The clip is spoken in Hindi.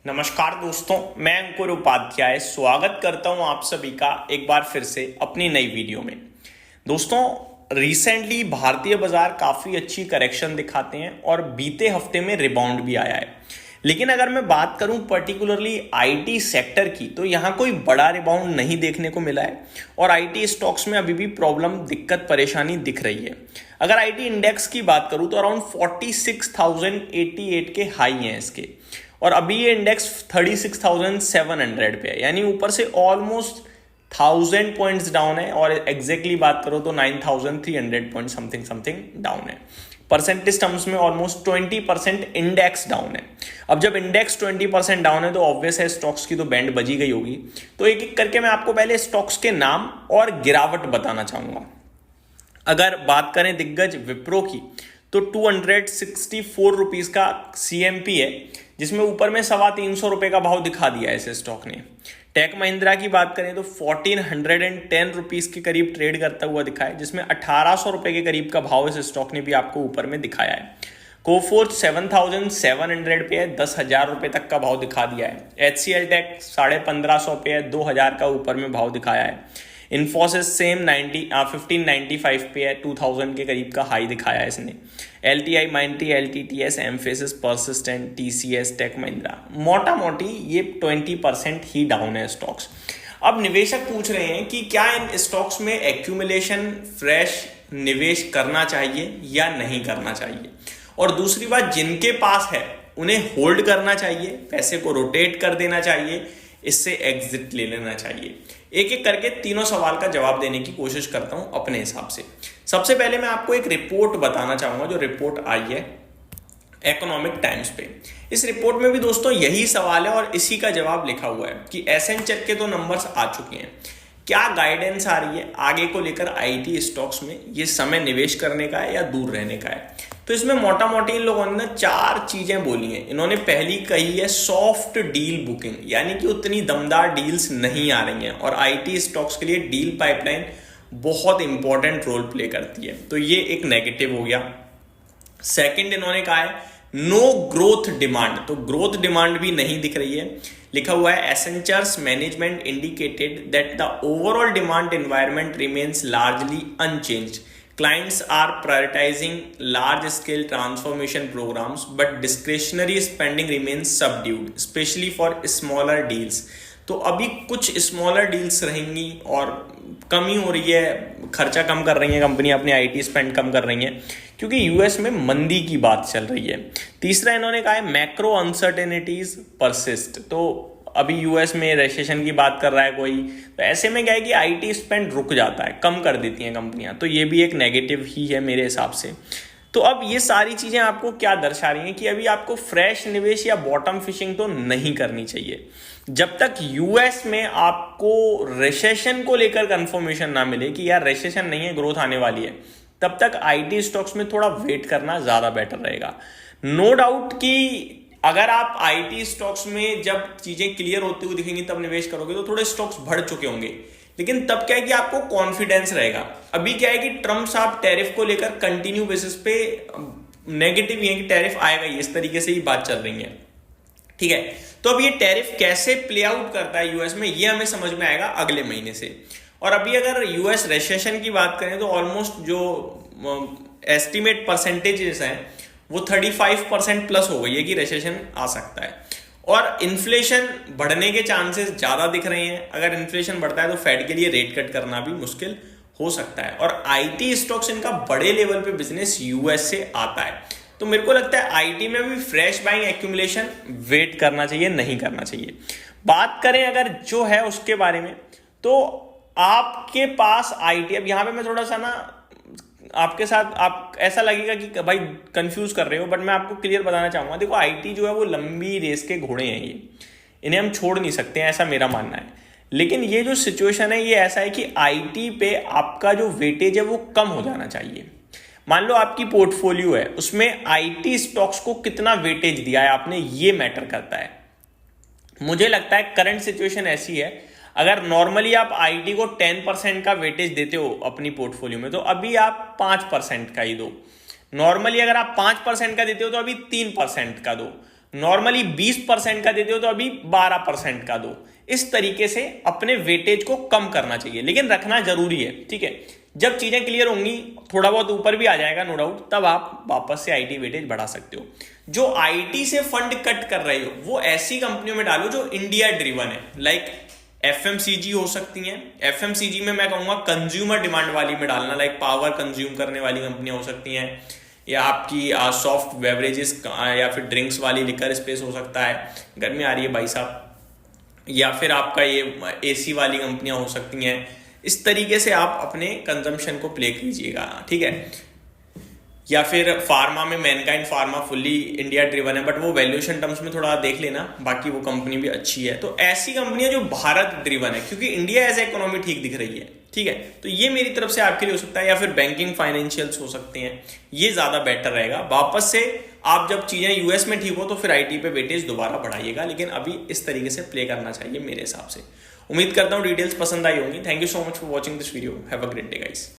नमस्कार दोस्तों, मैं अंकुर उपाध्याय स्वागत करता हूं आप सभी का एक बार फिर से अपनी नई वीडियो में। दोस्तों, रिसेंटली भारतीय बाजार काफ़ी अच्छी करेक्शन दिखाते हैं और बीते हफ्ते में रिबाउंड भी आया है। लेकिन अगर मैं बात करूं पर्टिकुलरली आईटी सेक्टर की, तो यहाँ कोई बड़ा रिबाउंड नहीं देखने को मिला है और आईटी स्टॉक्स में अभी भी प्रॉब्लम, दिक्कत, परेशानी दिख रही है। अगर आईटी इंडेक्स की बात करूं तो अराउंड 46,088 के हाई हैं इसके, और अभी ये इंडेक्स 36,700 पे है, यानी ऊपर से ऑलमोस्ट 1000 पॉइंट्स डाउन है। और एग्जैक्टली बात करो तो 9,300 पॉइंट समथिंग डाउन है। परसेंटेज टर्म्स में ऑलमोस्ट 20% इंडेक्स डाउन है। अब जब इंडेक्स 20% डाउन है तो ऑब्वियस है स्टॉक्स की तो बैंड बजी गई होगी। तो एक एक करके मैं आपको पहले स्टॉक्स के नाम और गिरावट बताना चाहूंगा। अगर बात करें दिग्गज विप्रो की, तो 264 रुपीज का सीएमपी है, जिसमें ऊपर में 325 रुपए का भाव दिखा दिया है इस स्टॉक ने। टेक महिंद्रा की बात करें तो 1410 रुपीज के करीब ट्रेड करता हुआ दिखा है, जिसमें 1800 रुपए के करीब का भाव इस स्टॉक ने भी आपको ऊपर में दिखाया है। कोफोर्ज 7700 पे है, 10,000 रुपए तक का भाव दिखा दिया है। HCL टेक 1550 पे है, 2000 का ऊपर में भाव दिखाया है। इन्फोसिस सेम 1595 पे है, 2000 के करीब का हाई दिखाया है इसने। LTI, Mindtree, LTTS, Mphasis, Persistent, TCS, Tech Mahindra, मोटा मोटी ये 20% ही डाउन है स्टॉक्स। अब निवेशक पूछ रहे हैं कि क्या इन स्टॉक्स में एक्यूमुलेशन, फ्रेश निवेश करना चाहिए या नहीं करना चाहिए, और दूसरी बात, जिनके पास है उन्हें होल्ड करना चाहिए, पैसे को रोटेट कर देना चाहिए, इससे एग्जिट ले लेना चाहिए। एक एक करके तीनों सवाल का जवाब देने की कोशिश करता हूं अपने हिसाब से। सबसे पहले मैं आपको एक रिपोर्ट बताना चाहूंगा, जो रिपोर्ट आई है इकोनॉमिक टाइम्स पे। इस रिपोर्ट में भी दोस्तों यही सवाल है और इसी का जवाब लिखा हुआ है कि एसेंचर के तो नंबर्स आ चुके हैं, क्या गाइडेंस आ रही है आगे को लेकर आईटी स्टॉक्स में, ये समय निवेश करने का है या दूर रहने का है। तो इसमें मोटा मोटी इन लोगों ने 4 चीजें बोली हैं। इन्होंने पहली कही है सॉफ्ट डील बुकिंग, यानी कि उतनी दमदार डील्स नहीं आ रही हैं और आईटी स्टॉक्स के लिए डील पाइपलाइन बहुत इंपॉर्टेंट रोल प्ले करती है। तो ये एक नेगेटिव हो गया। सेकंड, इन्होंने कहा है नो ग्रोथ डिमांड, तो ग्रोथ डिमांड भी नहीं दिख रही है। लिखा हुआ है Accenture's management indicated that the overall demand environment remains largely unchanged. Clients are prioritizing large-scale transformation programs, but discretionary spending remains subdued, especially for smaller deals. तो अभी कुछ स्मॉलर डील्स रहेंगी और कमी हो रही है, खर्चा कम कर रही है कंपनी, अपनी आईटी स्पेंड कम कर रही है क्योंकि यूएस में मंदी की बात चल रही है। तीसरा, इन्होंने कहा है मैक्रो अनसर्टेनिटीज परसिस्ट, तो अभी यूएस में रेसेशन की बात कर रहा है कोई, तो ऐसे में क्या है कि आईटी स्पेंड रुक जाता है, कम कर देती हैं कंपनियां, तो ये भी एक नेगेटिव ही है मेरे हिसाब से। तो अब ये सारी चीजें आपको क्या दर्शा रही हैं कि अभी आपको फ्रेश निवेश या बॉटम फिशिंग तो नहीं करनी चाहिए जब तक यूएस में आपको रेसेशन को लेकर कंफर्मेशन ना मिले कि यार रेसेशन नहीं है, ग्रोथ आने वाली है। तब तक आईटी स्टॉक्स में थोड़ा वेट करना ज्यादा बेटर रहेगा। नो डाउट कि अगर आप आईटी स्टॉक्स में जब चीजें क्लियर होती हुई दिखेंगी तब निवेश करोगे तो थोड़े स्टॉक्स बढ़ चुके होंगे, लेकिन तब क्या है कि आपको कॉन्फिडेंस रहेगा। अभी क्या है कि ट्रम्प साहब टैरिफ को लेकर कंटिन्यू बेसिस पे नेगेटिव है कि टैरिफ आएगा, इस तरीके से ही बात चल रही है। ठीक है, तो अब ये टैरिफ कैसे प्ले आउट करता है यूएस में, ये हमें समझ में आएगा अगले महीने से। और अभी अगर यूएस रेसेशन की बात करें तो ऑलमोस्ट जो एस्टिमेट परसेंटेजेस हैं वो 35% प्लस हो गई है कि रेसेशन आ सकता है, और इन्फ्लेशन बढ़ने के चांसेस ज्यादा दिख रहे हैं। अगर इन्फ्लेशन बढ़ता है तो फेड के लिए रेट कट करना भी मुश्किल हो सकता है, और आईटी स्टॉक्स इनका बड़े लेवल पे बिजनेस यूएस से आता है। तो मेरे को लगता है आईटी में भी फ्रेश बाइंग एक्यूमुलेशन वेट करना चाहिए, नहीं करना चाहिए। बात करें अगर जो है उसके बारे में, तो आपके पास आईटी, अब यहां पे मैं थोड़ा सा ना आपके साथ, आप ऐसा लगेगा कि भाई कंफ्यूज कर रहे हो, बट मैं आपको क्लियर बताना चाहूंगा। देखो, आईटी जो है वो लंबी रेस के घोड़े हैं, ये इन्हें हम छोड़ नहीं सकते हैं, ऐसा मेरा मानना है। लेकिन ये जो सिचुएशन है ये ऐसा है कि आईटी पे आपका जो वेटेज है वो कम हो जाना चाहिए। मान लो आपकी पोर्टफोलियो है, उसमें आईटी स्टॉक्स को कितना वेटेज दिया है आपने, ये मैटर करता है। मुझे लगता है करंट सिचुएशन ऐसी है, अगर नॉर्मली आप आईटी को 10% का वेटेज देते हो अपनी पोर्टफोलियो में, तो अभी आप 5% का ही दो। नॉर्मली अगर आप 5% का देते हो तो अभी 3% का दो। नॉर्मली 20% का देते हो तो अभी 12% का दो। इस तरीके से अपने वेटेज को कम करना चाहिए, लेकिन रखना जरूरी है, ठीक है। जब चीजें क्लियर होंगी, थोड़ा बहुत ऊपर भी आ जाएगा नो डाउट, तब आप वापस से आईटी वेटेज बढ़ा सकते हो। जो आईटी से फंड कट कर रहे हो वो ऐसी कंपनियों में डालो जो इंडिया ड्रिवन है, लाइक एफएमसीजी हो सकती हैं। एफएमसीजी में मैं कहूंगा कंज्यूमर डिमांड वाली में डालना, लाइक पावर कंज्यूम करने वाली कंपनियां हो सकती हैं, या आपकी सॉफ्ट बेवरेजेस या फिर ड्रिंक्स वाली लिकर स्पेस हो सकता है, गर्मी आ रही है भाई साहब, या फिर आपका ये एसी वाली कंपनियां हो सकती हैं। इस तरीके से आप अपने कंजम्पशन को प्ले कीजिएगा, ठीक है। या फिर फार्मा में Mankind pharma fully India driven है, बट वो वैल्यूएशन टर्म्स में थोड़ा देख लेना, बाकी वो कंपनी भी अच्छी है। तो ऐसी कंपनियां जो भारत ड्रिवन है, क्योंकि इंडिया एज इकोनॉमी ठीक दिख रही है, ठीक है। तो ये मेरी तरफ से आपके लिए हो सकता है, या फिर बैंकिंग फाइनेंशियल्स हो सकते हैं, ये ज्यादा बेटर रहेगा। वापस से आप जब चीजें यूएस में ठीक हो तो फिर आईटी पे वेटेज दोबारा बढ़ाइएगा, लेकिन अभी इस तरीके से प्ले करना चाहिए मेरे हिसाब से। उम्मीद करता हूँ डिटेल्स पसंद आई होंगी। Thank you so much for watching this video. Have a great day guys.